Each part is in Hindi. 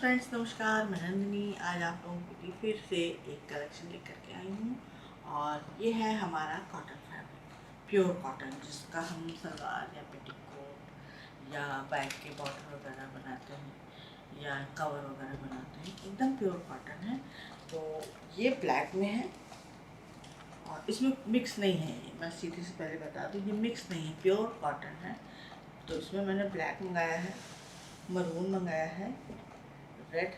फ्रेंड्स, नमस्कार। मैं नंदिनी आज आप लोगों के लिए फिर से एक कलेक्शन लेकर के आई हूँ और ये है हमारा कॉटन फैब्रिक, प्योर कॉटन, जिसका हम सलवार या पेटीकोट या बैग के बॉर्डर वगैरह बनाते हैं या कवर वगैरह बनाते हैं। एकदम प्योर कॉटन है। तो ये ब्लैक में है और इसमें मिक्स नहीं है। मैं सीधे से पहले बता दूँ, ये मिक्स नहीं है, प्योर कॉटन है। तो इसमें मैंने ब्लैक मंगाया है, मरून मंगाया है, रेड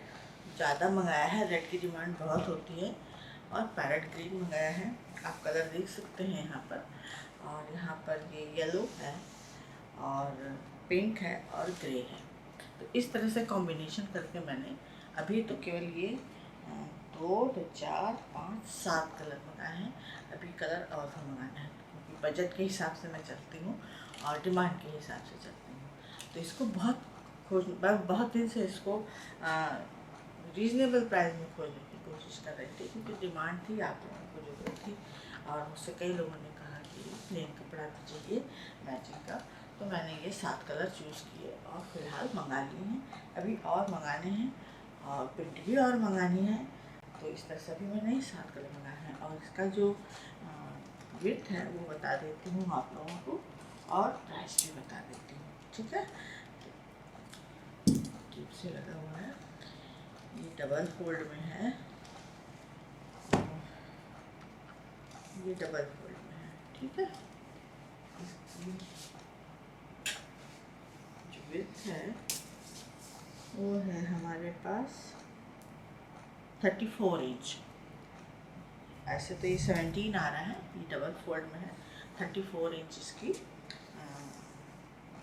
ज़्यादा मंगाया है, रेड की डिमांड बहुत होती है, और पैरेट ग्रीन मंगाया है। आप कलर देख सकते हैं यहाँ पर। और यहाँ पर ये येलो है और पिंक है और ग्रे है। तो इस तरह से कॉम्बिनेशन करके मैंने अभी तो केवल ये 2, 4, 5, 7 कलर मंगाए हैं। अभी कलर और भी मंगाना है क्योंकि बजट के हिसाब से मैं चलती हूँ और डिमांड के हिसाब से चलती हूँ। तो इसको बहुत दिन से इसको रीज़नेबल प्राइस में खोजने की कोशिश कर रही थी क्योंकि डिमांड थी, आप लोगों को ज़रूरत थी। और मुझसे कई लोगों ने कहा कि प्लेन कपड़ा भी चाहिए मैचिंग का। तो मैंने ये 7 कलर चूज़ किए और फ़िलहाल मंगा लिए हैं। अभी और मंगाने हैं और प्रिंट भी और मंगानी है। तो इस तरह से अभी मैंने 7 कलर मंगाए हैं और इसका जो विड्थ है वो बता देती हूँ आप लोगों को और प्राइस भी बता देती हूँ। ठीक है, टिप से लगा हुआ है, ये डबल फोल्ड में है, ये डबल फोल्ड में है। ठीक है, इसकी जो विड्थ है वो है हमारे पास 34 इंच। ऐसे तो ये 17 आ रहा है, ये डबल फोल्ड में है। 34 इंच इसकी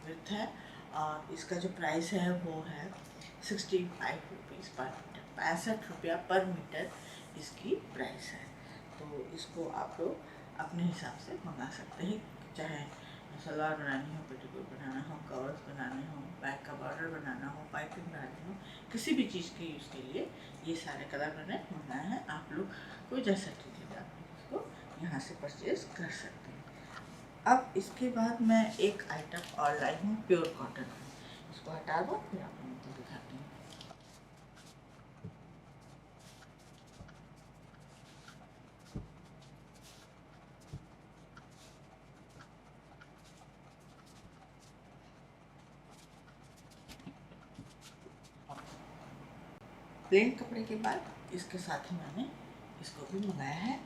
विड्थ है और इसका जो प्राइस है वो है 65 रुपीज़ पर मीटर, 65 रुपया पर मीटर इसकी प्राइस है। तो इसको आप लोग अपने हिसाब से मंगा सकते हैं, चाहे सलवार बनानी हो, पेटीकोट बनाना हो, कवर्स बनाने हो, बैक का बॉर्डर बनाना हो, पाइपिंग बनानी हो, किसी भी चीज़ के यूज़ के लिए ये सारे कलर मैंने मंगाए हैं। आप लोग को जैसा ठीक लगे आप लोग इसको यहाँ से परचेज कर सकते हैं। अब इसके बाद मैं एक आइटम और लाई हूँ, प्योर कॉटन। इसको हटा दो, फिर आप लोगों को दिखाती हूँ। प्लेन कपड़े के बाद इसके साथ ही मैंने इसको भी मंगाया है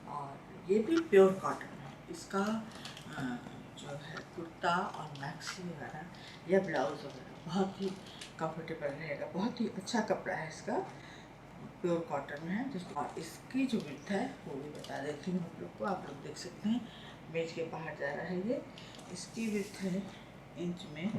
और ये भी प्योर कॉटन है। इसका जो है कुर्ता और मैक्सी वगैरह या ब्लाउज़ वगैरह बहुत ही कंफर्टेबल रहेगा। बहुत ही अच्छा कपड़ा है इसका, प्योर कॉटन में है। और इसकी जो विड्थ है वो भी बता देती हूँ आप लोग को। आप लोग देख सकते हैं मेज के बाहर जा रहा है ये। इसकी विड्थ है इंच में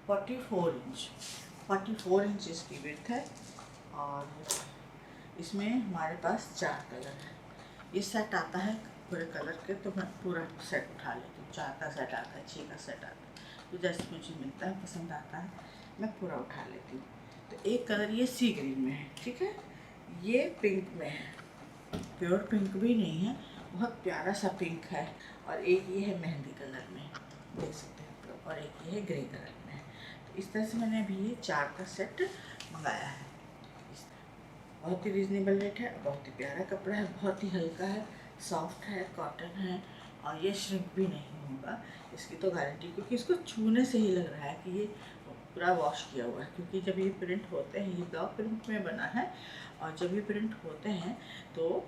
44 इंच इसकी विड्थ है। और इसमें हमारे पास 4 कलर है। ये सेट आता है पूरे कलर के, तो मैं पूरा सेट उठा लेती हूँ। 4 का सेट आता है, 6 का सेट आता है, तो जैसे मुझे मिलता है, पसंद आता है, मैं पूरा उठा लेती हूँ। तो एक कलर ये सी ग्रीन में है, ठीक है। ये पिंक में है, प्योर पिंक भी नहीं है, बहुत प्यारा सा पिंक है। और एक ये है मेहंदी कलर में, देख सकते हैं आप लोग, और एक ये है ग्रे कलर में है। तो इस तरह से मैंने अभी ये 4 का सेट मंगाया है। बहुत ही रीज़नेबल रेट है, बहुत ही प्यारा कपड़ा है, बहुत ही हल्का है, सॉफ्ट है, कॉटन है और ये श्रिंक भी नहीं होगा, इसकी तो गारंटी। क्योंकि इसको छूने से ही लग रहा है कि ये पूरा वॉश किया हुआ है। क्योंकि जब ये प्रिंट होते हैं, ये ब्लॉक प्रिंट में बना है, और जब ये प्रिंट होते हैं तो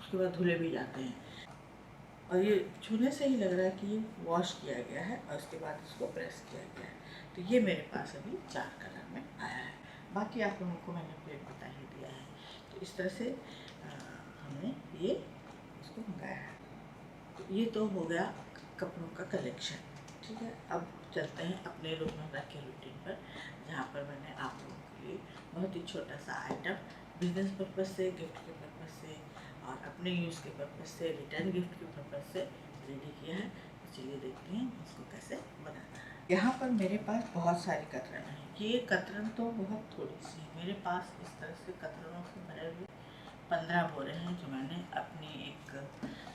उसके बाद धुले भी जाते हैं। और ये छूने से ही लग रहा है कि ये वॉश किया गया है और उसके बाद इसको प्रेस किया गया है। तो ये मेरे पास अभी 4 कलर में आया है। बाकी आप लोगों को मैंने प्लेट बता ही दिया है। तो इस तरह से हमने ये इसको मंगाया है। तो ये तो हो गया कपड़ों का कलेक्शन, ठीक है। अब चलते हैं अपने रोज़मर्रा के रूटीन पर, जहाँ पर मैंने आप लोगों के लिए बहुत ही छोटा सा आइटम बिजनेस पर्पज़ से, गिफ्ट के पर्पज़ से और अपने यूज़ के पर्पज़ से, रिटर्न गिफ्ट के पर्पज़ से रेडी किया है। तो चलिए देखते हैं इसको कैसे बनाना है। यहाँ पर मेरे पास बहुत सारी कतरन है। ये कतरन तो बहुत थोड़ी सी है मेरे पास। इस तरह से कतरनों से भरे हुए 15 बोरे हैं, जो मैंने अपनी एक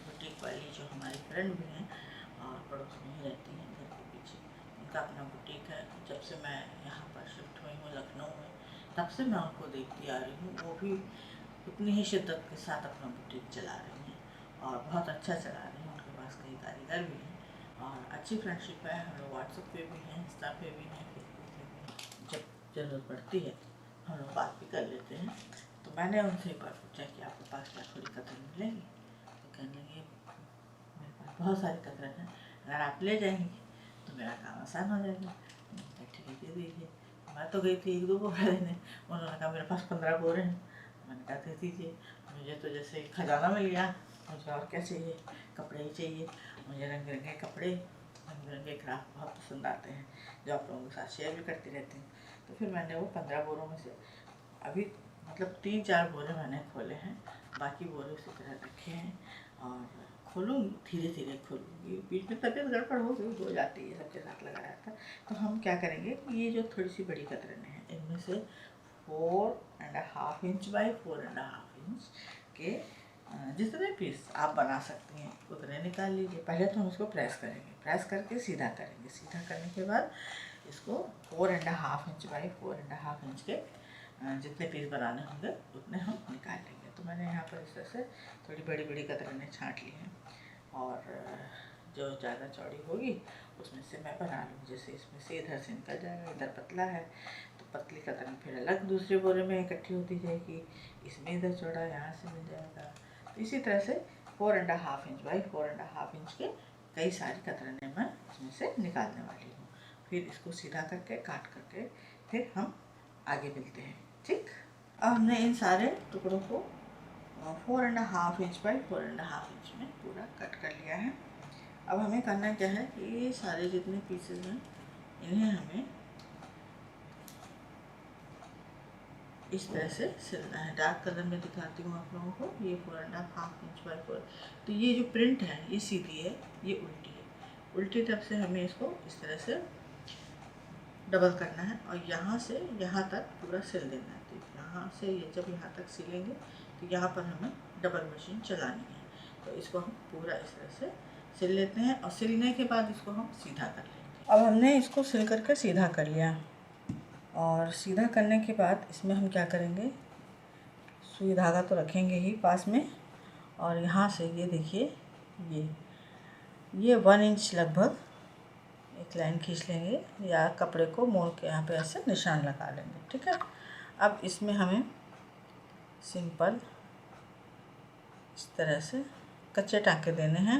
बुटीक वाली जो हमारी फ्रेंड भी हैं पड़ोस में ही रहती हैं घर के पीछे, उनका अपना बुटीक है। जब से मैं यहाँ पर शिफ्ट हुई हूँ लखनऊ में, तब से मैं उनको देखती आ रही हूँ। वो भी उतनी ही शिद्दत के साथ अपना बुटीक चला रही हैं और बहुत अच्छा चला रही हैं। उनके पास कई कारीगर भी हैं और अच्छी फ्रेंडशिप है। हम लोग व्हाट्सएप पे भी हैं, इंस्टा पे भी हैं, फेसबुक पे भी हैं। जब ज़रूरत पड़ती है हम लोग बात भी कर लेते हैं। तो मैंने उनसे एक बार पूछा कि आपके पास क्या थोड़ी कतरन मिलेगी, तो कहने लगे मेरे पास बहुत सारी कतरन हैं, अगर आप ले जाएंगी तो मेरा काम आसान हो जाएगा। मैंने कहा ठीक है दे दीजिए। मैं तो गई थी 1-2 बोरा लेने, उन्होंने कहा मेरे पास 15 बोरे हैं। मैंने कहा दे दीजिए, मुझे तो जैसे खजाना मिल गया, मुझे और क्या चाहिए, कपड़े ही चाहिए। मुझे रंग बिरंगे कपड़े, रंग बिरंगे क्राफ्ट बहुत पसंद आते हैं, जो आप लोगों के साथ शेयर भी करती रहती हूँ। तो फिर मैंने वो 15 बोरों में से अभी मतलब 3-4 बोरे मैंने खोले हैं, बाकी बोरे उसी तरह रखे हैं और खोलूँगी, धीरे धीरे खोलूँगी। बीच में तबीयत गड़बड़ हो जाती है, सबके साथ लगा रहता है। तो हम क्या करेंगे कि ये जो थोड़ी सी बड़ी कतरनें हैं, इनमें से 4.5 इंच बाई 4.5 इंच के जितने पीस आप बना सकती हैं उतने निकाल लीजिए। पहले तो हम इसको प्रेस करेंगे, प्रेस करके सीधा करेंगे। सीधा करने के बाद इसको 4.5 इंच बाई 4.5 इंच के जितने पीस बनाने होंगे उतने हम निकाल लेंगे। तो मैंने यहाँ पर इस तरह से थोड़ी बड़ी बड़ी कतरनें छाँट ली हैं और जो ज़्यादा चौड़ी होगी उसमें से मैं बना लूँ। जैसे इसमें से इधर से निकल जाएगा, इधर पतला है तो पतली कतरन फिर अलग दूसरे बोरे में इकट्ठी होती जाएगी, इसमें इधर चौड़ा यहाँ से मिल जाएगा। तो इसी तरह से 4.5 इंच बाई 4.5 इंच के कई सारी कतरनें मैं इसमें से निकालने वाली हूँ। फिर इसको सीधा करके काट करके फिर हम आगे मिलते हैं, ठीक। अब हमने इन सारे टुकड़ों को 4.5 इंच बाई 4.5 इंच में पूरा कट कर लिया है। अब हमें करना क्या है कि ये सारे जितने पीसेज हैं इन्हें हमें इस तरह से सिलना है। डार्क कलर में दिखाती हूँ आप लोगों को। ये 4.5 इंच बाई 4। तो ये जो प्रिंट है ये सीधी है, ये उल्टी है। उल्टी तरफ से हमें इसको इस तरह से डबल करना है और यहाँ से यहाँ तक पूरा सिल देना है। तो यहाँ से ये जब यहाँ तक सिलेंगे तो यहाँ पर हमें डबल मशीन चलानी है। तो इसको हम पूरा इस तरह से सिल लेते हैं और सिलने के बाद इसको हम सीधा कर लेंगे। अब हमने इसको सिल करके सीधा कर लिया और सीधा करने के बाद इसमें हम क्या करेंगे, सुई धागा तो रखेंगे ही पास में और यहाँ से ये देखिए ये 1 इंच लगभग एक लाइन खींच लेंगे या कपड़े को मोड़ के यहाँ पे ऐसे निशान लगा लेंगे, ठीक है। अब इसमें हमें सिंपल इस तरह से कच्चे टाँके देने हैं।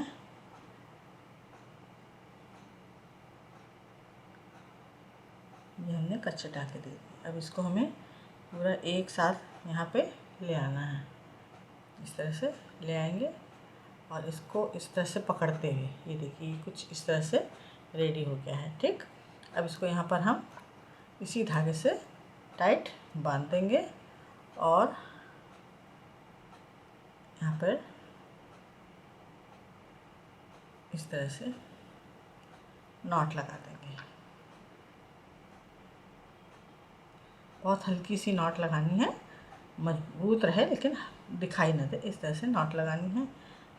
ये हमने कच्चे टाँके दे दिए। अब इसको हमें पूरा एक साथ यहाँ पे ले आना है। इस तरह से ले आएंगे और इसको इस तरह से पकड़ते हुए ये देखिए कुछ इस तरह से रेडी हो गया है, ठीक। अब इसको यहाँ पर हम इसी धागे से टाइट बांध देंगे और यहाँ पर इस तरह से नॉट लगा देंगे। बहुत हल्की सी नॉट लगानी है, मजबूत रहे लेकिन दिखाई न दे, इस तरह से नॉट लगानी है।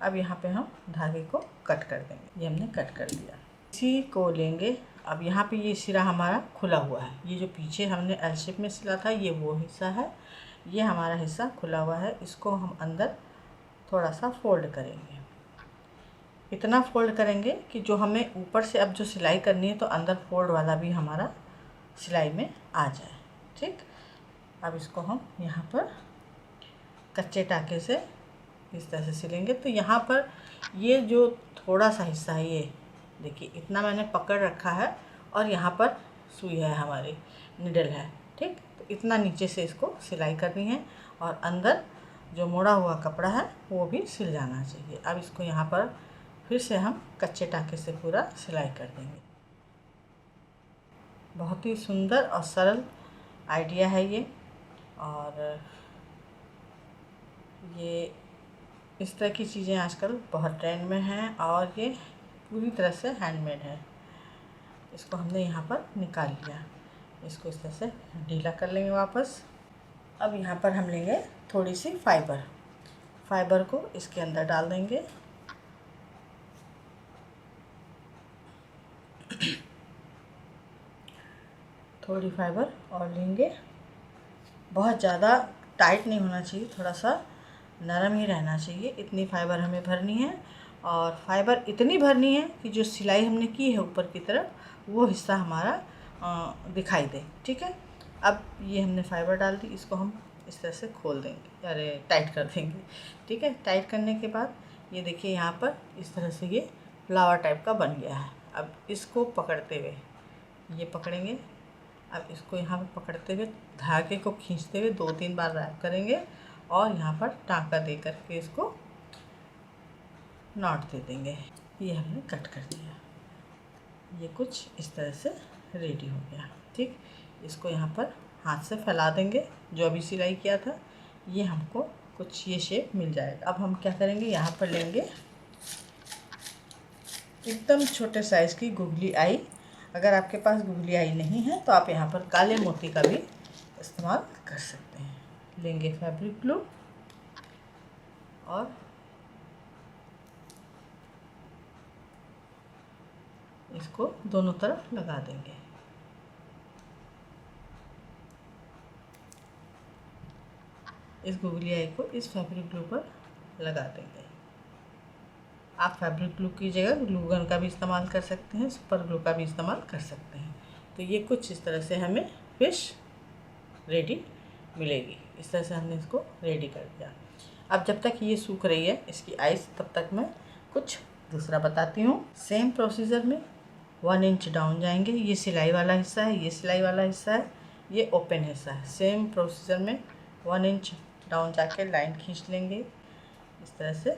अब यहाँ पे हम धागे को कट कर देंगे। ये हमने कट कर दिया। इसी को लेंगे। अब यहाँ पे ये सिरा हमारा खुला हुआ है। ये जो पीछे हमने एल शेप में सिला था ये वो हिस्सा है, ये हमारा हिस्सा खुला हुआ है। इसको हम अंदर थोड़ा सा फोल्ड करेंगे। इतना फोल्ड करेंगे कि जो हमें ऊपर से अब जो सिलाई करनी है तो अंदर फोल्ड वाला भी हमारा सिलाई में आ जाए, ठीक। अब इसको हम यहाँ पर कच्चे टाँके से इस तरह से सिलेंगे। तो यहाँ पर ये जो थोड़ा सा हिस्सा है ये देखिए इतना मैंने पकड़ रखा है और यहाँ पर सुई है, हमारी निडल है, ठीक। तो इतना नीचे से इसको सिलाई करनी है और अंदर जो मोड़ा हुआ कपड़ा है वो भी सिल जाना चाहिए। अब इसको यहाँ पर फिर से हम कच्चे टाँके से पूरा सिलाई कर देंगे। बहुत ही सुंदर और सरल आइडिया है ये और ये इस तरह की चीज़ें आजकल बहुत ट्रेंड में हैं और ये पूरी तरह से हैंडमेड है। इसको हमने यहाँ पर निकाल लिया। इसको इस तरह से ढीला कर लेंगे वापस। अब यहाँ पर हम लेंगे थोड़ी सी फाइबर को इसके अंदर डाल देंगे थोड़ी फाइबर और लेंगे। बहुत ज़्यादा टाइट नहीं होना चाहिए, थोड़ा सा नरम ही रहना चाहिए। इतनी फाइबर हमें भरनी है और फाइबर इतनी भरनी है कि जो सिलाई हमने की है ऊपर की तरफ वो हिस्सा हमारा दिखाई दे। ठीक है, अब ये हमने फाइबर डाल दी, इसको हम इस तरह से खोल देंगे, अरे टाइट कर देंगे। ठीक है, टाइट करने के बाद ये देखिए यहाँ पर इस तरह से ये फ्लावर टाइप का बन गया है। अब इसको पकड़ते हुए ये पकड़ेंगे, अब इसको यहाँ पर पकड़ते हुए धागे को खींचते हुए 2-3 बार रैप करेंगे और यहाँ पर टाँका दे करके इसको नॉट दे देंगे। ये हमने कट कर दिया, ये कुछ इस तरह से रेडी हो गया। ठीक, इसको यहाँ पर हाथ से फैला देंगे, जो अभी सिलाई किया था ये हमको कुछ ये शेप मिल जाएगा। अब हम क्या करेंगे, यहाँ पर लेंगे एकदम छोटे साइज़ की गुगली आई। अगर आपके पास गुगली आई नहीं है तो आप यहाँ पर काले मोती का भी इस्तेमाल कर सकते हैं। लेंगे फैब्रिक ग्लू और इसको दोनों तरफ लगा देंगे। इस गुगली आई को इस फैब्रिक ग्लू पर लगा देंगे। आप फैब्रिक ग्लू की जगह ग्लू गन का भी इस्तेमाल कर सकते हैं, सुपर ग्लू का भी इस्तेमाल कर सकते हैं। तो ये कुछ इस तरह से हमें फिश रेडी मिलेगी। इस तरह से हमने इसको रेडी कर दिया। अब जब तक ये सूख रही है इसकी आइस, तब तक मैं कुछ दूसरा बताती हूँ। सेम प्रोसीजर में 1 इंच डाउन जाएंगे। ये सिलाई वाला हिस्सा है, ये सिलाई वाला हिस्सा है, ये ओपन हिस्सा है। सेम प्रोसीजर में 1 इंच डाउन जाके लाइन खींच लेंगे इस तरह से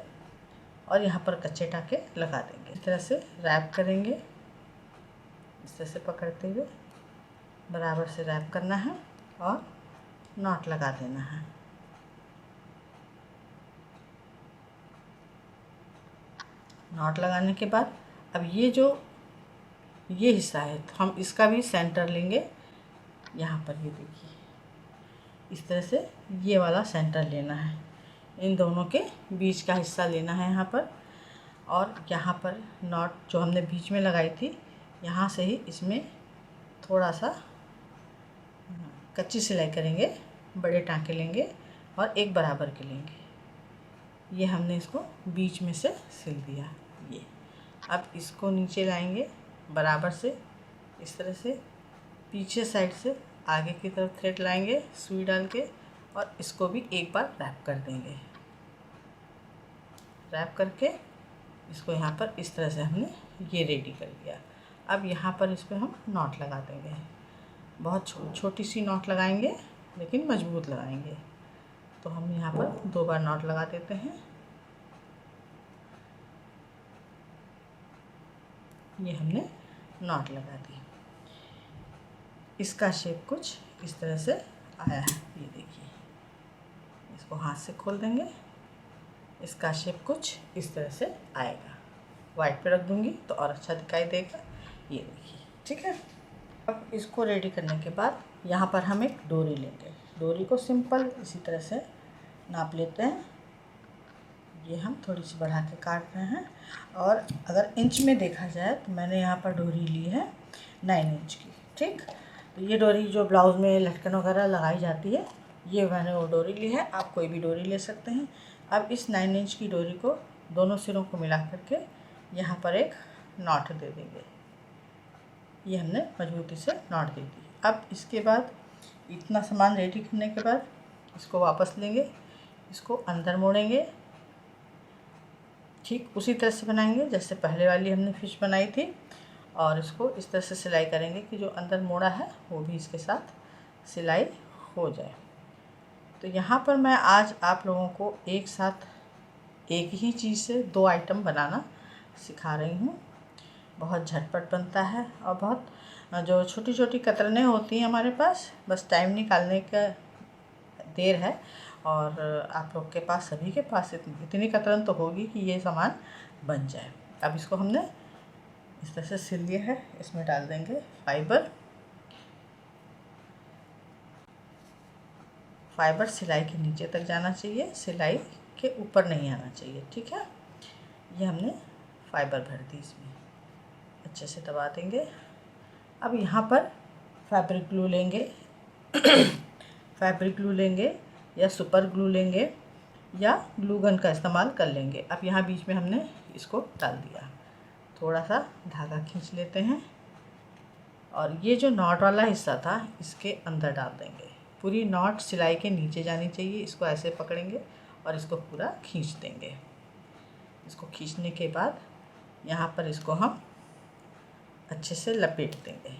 और यहाँ पर कच्चे टाके लगा देंगे। इस तरह से रैप करेंगे, इस तरह से पकड़ते हुए बराबर से रैप करना है और नॉट लगा देना है। नॉट लगाने के बाद अब ये हिस्सा है तो हम इसका भी सेंटर लेंगे। यहाँ पर ये देखिए इस तरह से ये वाला सेंटर लेना है, इन दोनों के बीच का हिस्सा लेना है यहाँ पर। और यहाँ पर नॉट जो हमने बीच में लगाई थी यहाँ से ही इसमें थोड़ा सा कच्ची सिलाई करेंगे, बड़े टाँके लेंगे और एक बराबर के लेंगे। ये हमने इसको बीच में से सिल दिया। ये अब इसको नीचे लाएंगे बराबर से, इस तरह से पीछे साइड से आगे की तरफ थ्रेड लाएंगे सुई डाल के और इसको भी एक बार रैप कर देंगे। रैप करके इसको यहाँ पर इस तरह से हमने ये रेडी कर दिया। अब यहाँ पर इस पर हम नॉट लगा देंगे। बहुत छोटी सी नॉट लगाएंगे लेकिन मजबूत लगाएंगे। तो हम यहाँ पर 2 बार नॉट लगा देते हैं। ये हमने नॉट लगा दी। इसका शेप कुछ इस तरह से आया है, ये देखिए। इसको हाथ से खोल देंगे, इसका शेप कुछ इस तरह से आएगा। वाइट पे रख दूंगी तो और अच्छा दिखाई देगा, ये देखिए। ठीक है, अब इसको रेडी करने के बाद यहाँ पर हम एक डोरी लेंगे। डोरी को सिंपल इसी तरह से नाप लेते हैं। ये हम थोड़ी सी बढ़ा के काट रहे हैं और अगर इंच में देखा जाए तो मैंने यहाँ पर डोरी ली है 9 इंच की। ठीक, तो ये डोरी जो ब्लाउज़ में लटकन वगैरह लगाई जाती है, ये मैंने वो डोरी ली है। आप कोई भी डोरी ले सकते हैं। अब इस 9 इंच की डोरी को दोनों सिरों को मिला करके यहाँ पर एक नॉट दे देंगे। ये हमने मजबूती से नॉट दे दी। अब इसके बाद इतना सामान रेडी करने के बाद इसको वापस लेंगे, इसको अंदर मोड़ेंगे। ठीक उसी तरह से बनाएंगे जैसे पहले वाली हमने फिश बनाई थी और इसको इस तरह से सिलाई करेंगे कि जो अंदर मोड़ा है वो भी इसके साथ सिलाई हो जाए। तो यहाँ पर मैं आज आप लोगों को एक साथ एक ही चीज़ से 2 आइटम बनाना सिखा रही हूँ। बहुत झटपट बनता है और बहुत जो छोटी छोटी कतरनें होती हैं हमारे पास, बस टाइम निकालने का देर है। और आप लोग के पास, सभी के पास इतनी कतरन तो होगी कि ये सामान बन जाए। अब इसको हमने इस तरह से सिल लिया है। इसमें डाल देंगे फाइबर। फाइबर सिलाई के नीचे तक जाना चाहिए, सिलाई के ऊपर नहीं आना चाहिए। ठीक है, ये हमने फाइबर भर दी, इसमें अच्छे से दबा देंगे। अब यहाँ पर फैब्रिक ग्लू लेंगे फैब्रिक ग्लू लेंगे या सुपर ग्लू लेंगे या ग्लू गन का इस्तेमाल कर लेंगे। अब यहाँ बीच में हमने इसको डाल दिया, थोड़ा सा धागा खींच लेते हैं और ये जो नॉट वाला हिस्सा था इसके अंदर डाल देंगे। पूरी नॉट सिलाई के नीचे जानी चाहिए। इसको ऐसे पकड़ेंगे और इसको पूरा खींच देंगे। इसको खींचने के बाद यहाँ पर इसको हम अच्छे से लपेट देंगे।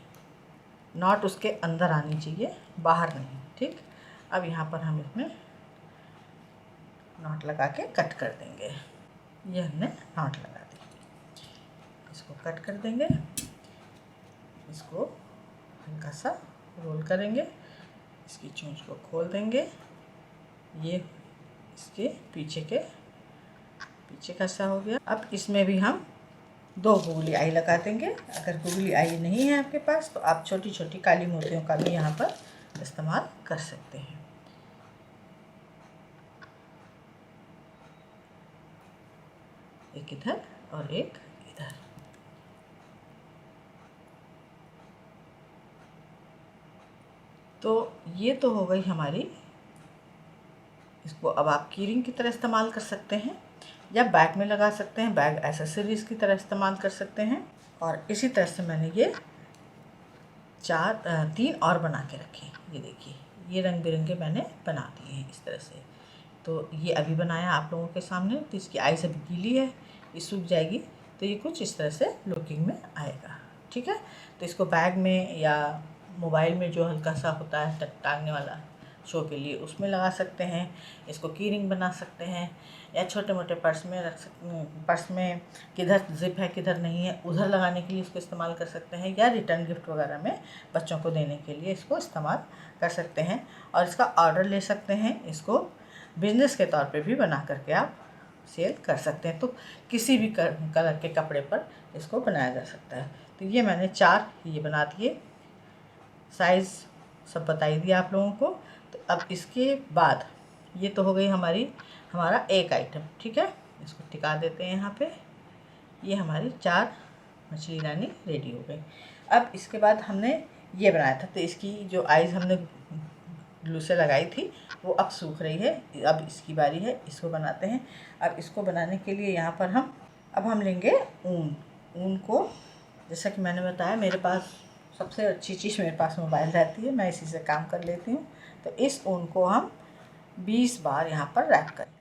नॉट उसके अंदर आनी चाहिए, बाहर नहीं, ठीक। अब यहाँ पर हम इसमें नॉट लगा के कट कर देंगे। ये हमने नॉट लगा दी, इसको कट कर देंगे। इसको हल्का सा रोल करेंगे, इसकी चोंच को खोल देंगे। ये इसके पीछे का हिस्सा हो गया। अब इसमें भी हम 2 गुगली आई लगा देंगे। अगर गुगली आई नहीं है आपके पास तो आप छोटी छोटी काली मोतियों का भी यहाँ पर इस्तेमाल कर सकते हैं। एक इधर और एक इधर। तो ये तो हो गई हमारी। इसको अब आप कीरिंग की तरह इस्तेमाल कर सकते हैं या बैग में लगा सकते हैं, बैग एसेसरीज की तरह इस्तेमाल कर सकते हैं। और इसी तरह से मैंने ये 3 और बना के रखे। ये देखिए, ये रंग बिरंगे मैंने बना दिए हैं इस तरह से। तो ये अभी बनाया आप लोगों के सामने। तो इसकी आइज़ अभी गीली है, ये सूख जाएगी तो ये कुछ इस तरह से लुकिंग में आएगा, ठीक है। तो इसको बैग में या मोबाइल में जो हल्का सा होता है टांगने वाला शो के लिए, उसमें लगा सकते हैं। इसको की रिंग बना सकते हैं या छोटे मोटे पर्स में रख सकते हैं। पर्स में किधर जिप है किधर नहीं है उधर लगाने के लिए इसको इस्तेमाल कर सकते हैं, या रिटर्न गिफ्ट वगैरह में बच्चों को देने के लिए इसको इस्तेमाल कर सकते हैं। और इसका ऑर्डर ले सकते हैं। इसको बिजनेस के तौर पे भी बना करके आप सेल कर सकते हैं। तो किसी भी कलर के कपड़े पर इसको बनाया जा सकता है। तो ये मैंने 4 ये बना दिए। साइज़ सब बताई दिया आप लोगों को। तो अब इसके बाद ये तो हो गई हमारा एक आइटम, ठीक है। इसको टिका देते हैं यहाँ पे। ये हमारी 4 मछली रानी रेडी हो गई। अब इसके बाद हमने ये बनाया था, तो इसकी जो आइज़ हमने ग्लू से लगाई थी वो अब सूख रही है। अब इसकी बारी है, इसको बनाते हैं। अब इसको बनाने के लिए यहाँ पर हम लेंगे ऊन को। जैसा कि मैंने बताया, मेरे पास सबसे अच्छी चीज़ मेरे पास मोबाइल रहती है, मैं इसी से काम कर लेती हूँ। तो इस ऊन को हम 20 बार यहाँ पर रैप करें।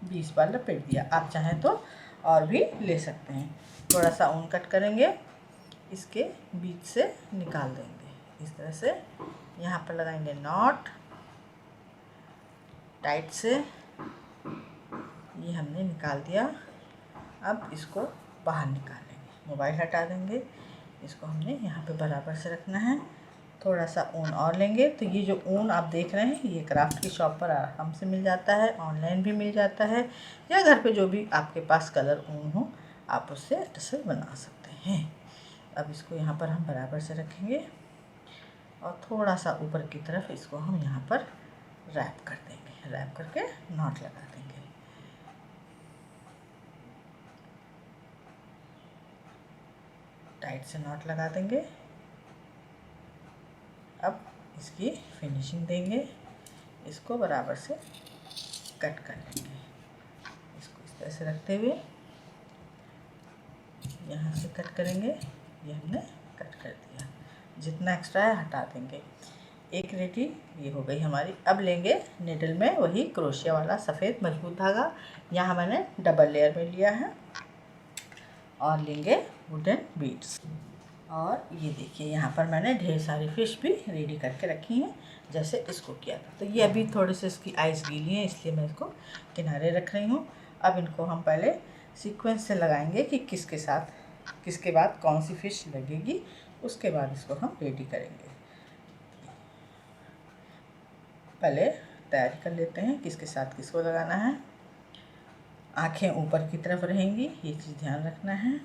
20 बार लपेट दिया। आप चाहें तो और भी ले सकते हैं। थोड़ा सा ऊन कट करेंगे, इसके बीच से निकाल देंगे इस तरह से। यहाँ पर लगाएंगे नॉट टाइट से। ये हमने निकाल दिया। अब इसको बाहर निकालेंगे, मोबाइल हटा देंगे। इसको हमने यहाँ पे बराबर से रखना है। थोड़ा सा ऊन और लेंगे। तो ये जो ऊन आप देख रहे हैं ये क्राफ्ट की शॉप पर आराम से मिल जाता है, ऑनलाइन भी मिल जाता है, या घर पे जो भी आपके पास कलर ऊन हो आप उससे टसल बना सकते हैं। अब इसको यहाँ पर हम बराबर से रखेंगे और थोड़ा सा ऊपर की तरफ इसको हम यहाँ पर रैप कर देंगे। रैप करके नॉट लगा देंगे। टाइट से नॉट लगा देंगे। अब इसकी फिनिशिंग देंगे। इसको बराबर से कट कर लेंगे। इसको इस तरह से रखते हुए यहाँ से कट करेंगे। ये हमने कट कर दिया। जितना एक्स्ट्रा है हटा देंगे। एक रेडी ये हो गई हमारी। अब लेंगे निडल में वही क्रोशिया वाला सफ़ेद मजबूत धागा। यहाँ मैंने डबल लेयर में लिया है। और लेंगे वुडन बीड्स। और ये देखिए यहाँ पर मैंने ढेर सारी फ़िश भी रेडी करके रखी हैं, जैसे इसको किया था। तो ये अभी थोड़े से इसकी आइज़ गीली हैं, इसलिए मैं इसको किनारे रख रही हूँ। अब इनको हम पहले सीक्वेंस से लगाएंगे कि किसके साथ किसके बाद कौन सी फ़िश लगेगी, उसके बाद इसको हम रेडी करेंगे। पहले तैयारी कर लेते हैं किसके साथ किसको लगाना है। आँखें ऊपर की तरफ रहेंगी, ये चीज़ ध्यान रखना है।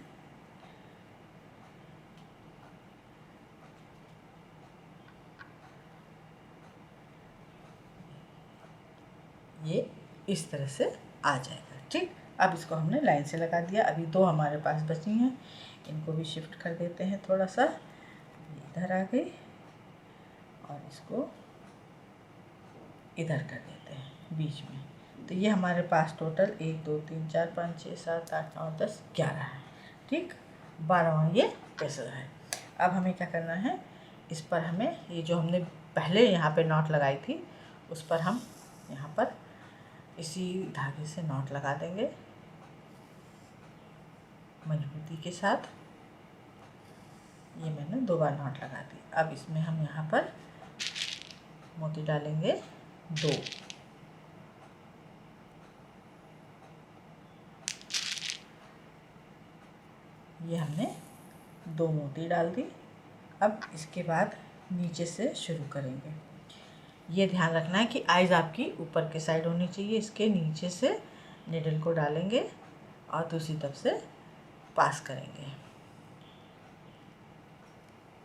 ये इस तरह से आ जाएगा, ठीक। अब इसको हमने लाइन से लगा दिया। अभी 2 हमारे पास बची हैं, इनको भी शिफ्ट कर देते हैं थोड़ा सा। इधर आ गई और इसको इधर कर देते हैं बीच में। तो ये हमारे पास टोटल 1 2 3 4 5 6 7 8 9 10 11 है। ठीक, 12वां ये पेसल है। अब हमें क्या करना है, इस पर हमें ये जो हमने पहले यहाँ पे नॉट लगाई थी उस पर हम यहाँ पर इसी धागे से नॉट लगा देंगे मजबूती के साथ। ये मैंने 2 बार नॉट लगा दी। अब इसमें हम यहाँ पर मोती डालेंगे 2। ये हमने 2 मोती डाल दी। अब इसके बाद नीचे से शुरू करेंगे। ये ध्यान रखना है कि आइज़ आपकी ऊपर के साइड होनी चाहिए। इसके नीचे से निडल को डालेंगे और दूसरी तरफ से पास करेंगे।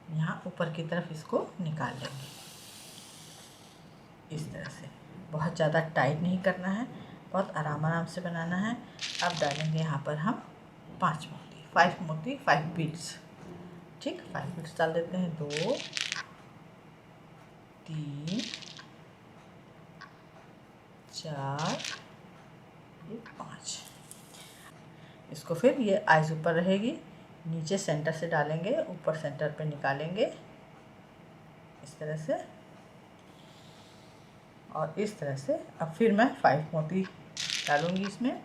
यहाँ ऊपर की तरफ इसको निकाल लेंगे इस तरह से। बहुत ज़्यादा टाइट नहीं करना है, बहुत आराम आराम से बनाना है। अब डालेंगे यहाँ पर हम 5 मोती 5 बीड्स। ठीक, 5 बीड्स डाल देते हैं। 2 3 4 5। इसको फिर ये आइज़ ऊपर रहेगी, नीचे सेंटर से डालेंगे, ऊपर सेंटर पे निकालेंगे इस तरह से और इस तरह से। अब फिर मैं 5 मोती डालूँगी इसमें।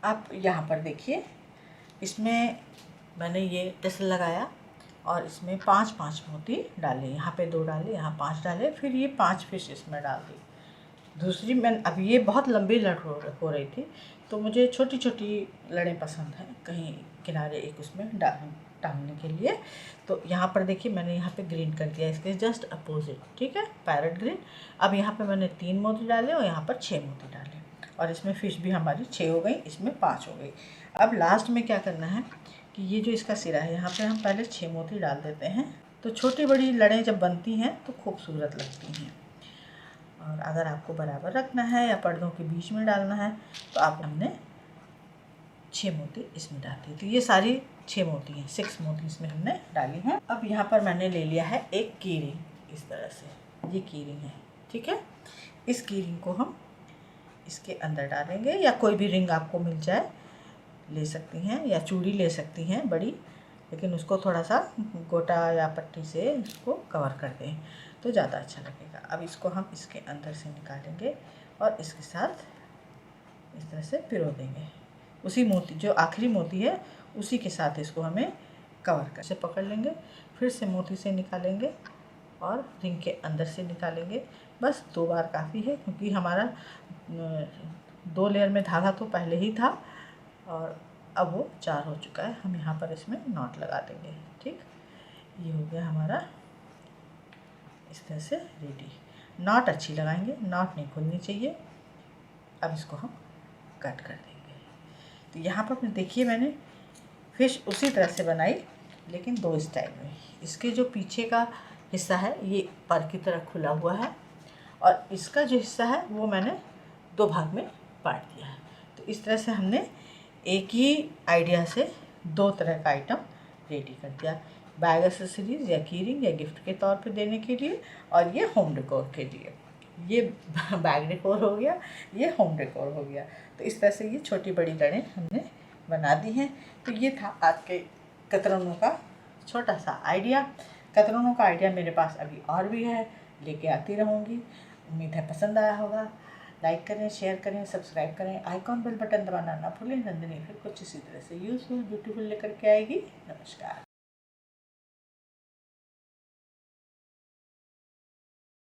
अब यहाँ पर देखिए, इसमें मैंने ये टेसल लगाया और इसमें 5 मोती डाले। यहाँ पे 2 डाले, यहाँ 5 डाले, फिर ये 5 फिश इसमें डाल दी। दूसरी मैं अब ये बहुत लंबी लड़ हो रही थी तो मुझे छोटी छोटी लड़ें पसंद हैं, कहीं किनारे एक उसमें टांगने के लिए। तो यहाँ पर देखिए मैंने यहाँ पे ग्रीन कर दिया, इसके जस्ट अपोजिट। ठीक है, पैरेट ग्रीन। अब यहाँ पे मैंने 3 मोती डाले और यहाँ पर 6 मोती डाले और इसमें फ़िश भी हमारी 6 हो गई, इसमें 5 हो गई। अब लास्ट में क्या करना है कि ये जो इसका सिरा है यहाँ पर हम पहले 6 मोती डाल देते हैं। तो छोटी बड़ी लड़ें जब बनती हैं तो खूबसूरत लगती हैं। और अगर आपको बराबर रखना है या पर्दों के बीच में डालना है तो आप हमने 6 मोती इसमें डाल दी। तो ये सारी 6 मोती हैं, 6 मोती इसमें हमने डाली हैं। अब यहाँ पर मैंने ले लिया है एक की रिंग इस तरह से, ये की रिंग है। ठीक है, इस की रिंग को हम इसके अंदर डालेंगे या कोई भी रिंग आपको मिल जाए ले सकती हैं, या चूड़ी ले सकती हैं बड़ी, लेकिन उसको थोड़ा सा गोटा या पट्टी से इसको कवर कर दें तो ज़्यादा अच्छा लगेगा। अब इसको हम इसके अंदर से निकालेंगे और इसके साथ इस तरह से पिरो देंगे। उसी मोती जो आखिरी मोती है उसी के साथ इसको हमें कवर कर से पकड़ लेंगे, फिर से मोती से निकालेंगे और रिंग के अंदर से निकालेंगे। बस 2 बार काफ़ी है, क्योंकि हमारा 2 लेयर में धागा तो पहले ही था और अब वो 4 हो चुका है। हम यहाँ पर इसमें नॉट लगा देंगे। ठीक, ये हो गया हमारा इस तरह से रेडी। नॉट अच्छी लगाएंगे, नॉट नहीं खुलनी चाहिए। अब इसको हम कट कर देंगे। तो यहाँ पर देखिए मैंने फिश उसी तरह से बनाई, लेकिन 2 स्टाइल में। इसके जो पीछे का हिस्सा है ये पर की तरह खुला हुआ है और इसका जो हिस्सा है वो मैंने 2 भाग में बांट दिया है। तो इस तरह से हमने एक ही आइडिया से 2 तरह का आइटम रेडी कर दिया। बैग एक्सेसरीज या की रिंग या गिफ्ट के तौर पे देने के लिए, और ये होम डेकोर के लिए। ये बैग डेकोर हो गया, ये होम डेकोर हो गया। तो इस तरह से ये छोटी बड़ी लड़ें हमने बना दी हैं। तो ये था आज के कतरनों का छोटा सा आइडिया। कतरनों का आइडिया मेरे पास अभी और भी है, लेके आती रहूँगी। उम्मीद है पसंद आया होगा। लाइक करें, शेयर करें, सब्सक्राइब करें, आइकॉन बेल बटन दबाना ना भूलें। नंदिनी फिर कुछ इसी तरह से यूज़फुल ब्यूटीफुल लेकर के आएगी। नमस्कार।